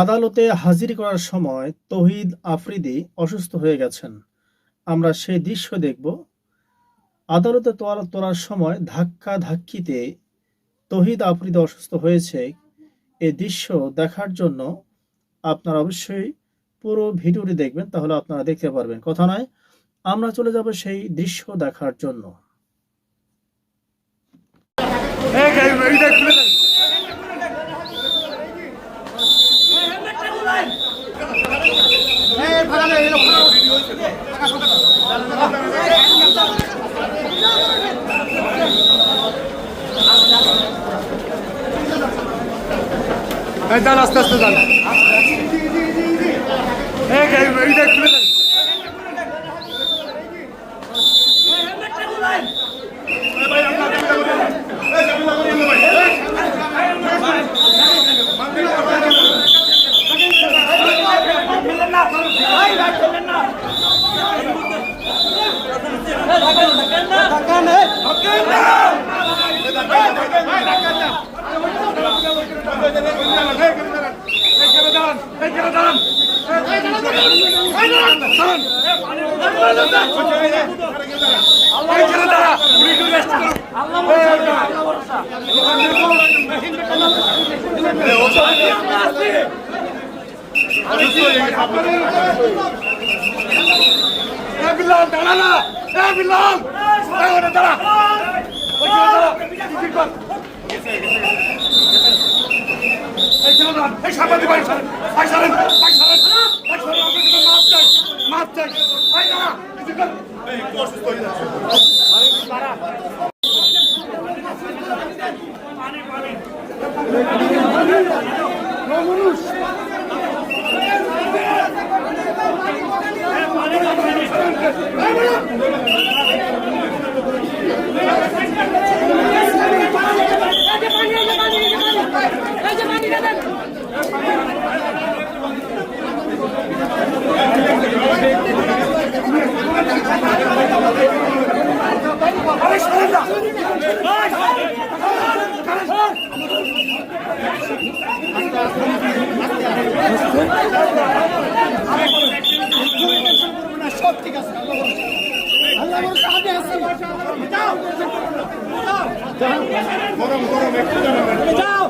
আদালতে হাজির করার সময় তৌহিদ আফ্রিদি অসুস্থ হয়ে গেছেন। আমরা সেই দৃশ্য দেখব। আদালতে তোলার সময় ধাক্কাধাক্কিতে তৌহিদ আফ্রিদি অসুস্থ হয়েছে। এই দৃশ্য দেখার জন্য আপনারা অবশ্যই পুরো ভিডিওটি দেখবেন, তাহলে আপনারা দেখতে পারবেন। কথা নয়, আমরা চলে যাব সেই দৃশ্য দেখার জন্য। আস্তে আস্তে যান। সব ঠিক আছে, আল্লাহ গরম গরম একটু যাও।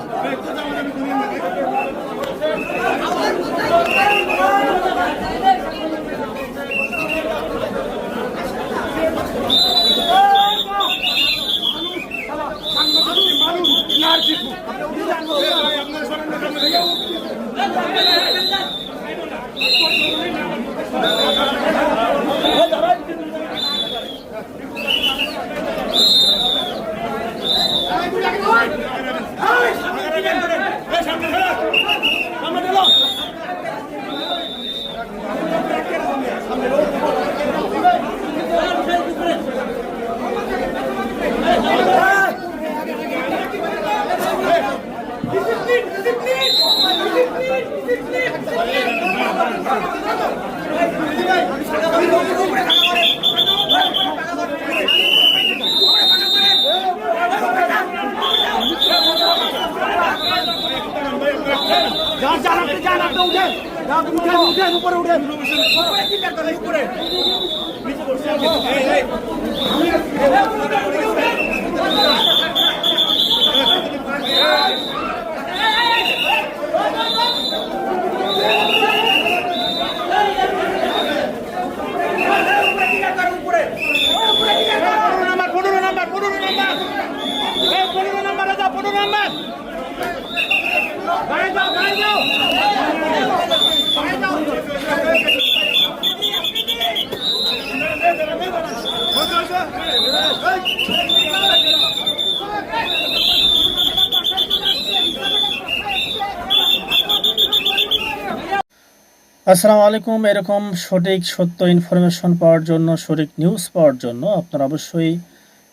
আসসালামু আলাইকুম। এরকম সঠিক সত্য ইনফরমেশন পাওয়ার জন্য, সঠিক নিউজ পাওয়ার জন্য আপনারা অবশ্যই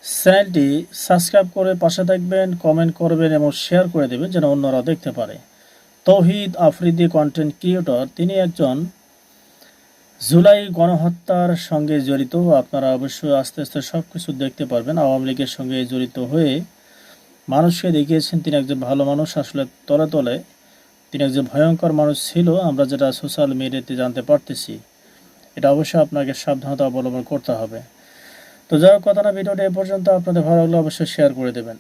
চ্যানেলটি সাবস্ক্রাইব করে পাশে থাকবেন, কমেন্ট করবেন এবং শেয়ার করে দেবেন যেন অন্যরা দেখতে পারে। তৌহিদ আফ্রিদি কন্টেন্ট ক্রিয়েটর, তিনি একজন জুলাই গণহত্যার সঙ্গে জড়িত আপনারা অবশ্যই আস্তে আস্তে সব কিছু দেখতে পারবেন। আওয়ামী লীগের সঙ্গে জড়িত হয়ে মানুষকে দেখিয়েছেন তিনি একজন ভালো মানুষ, আসলে তলে তলে তিনি একজন ভয়ঙ্কর মানুষ ছিল, আমরা যেটা সোশ্যাল মিডিয়াতে জানতে পারতেছি। এটা অবশ্যই আপনাকে সাবধানতা অবলম্বন করতে হবে। তো যাই হোক, কথা না, ভিডিওটা এ পর্যন্ত। আপনাদের ভালো লাগলে অবশ্যই শেয়ার করে দেবেন।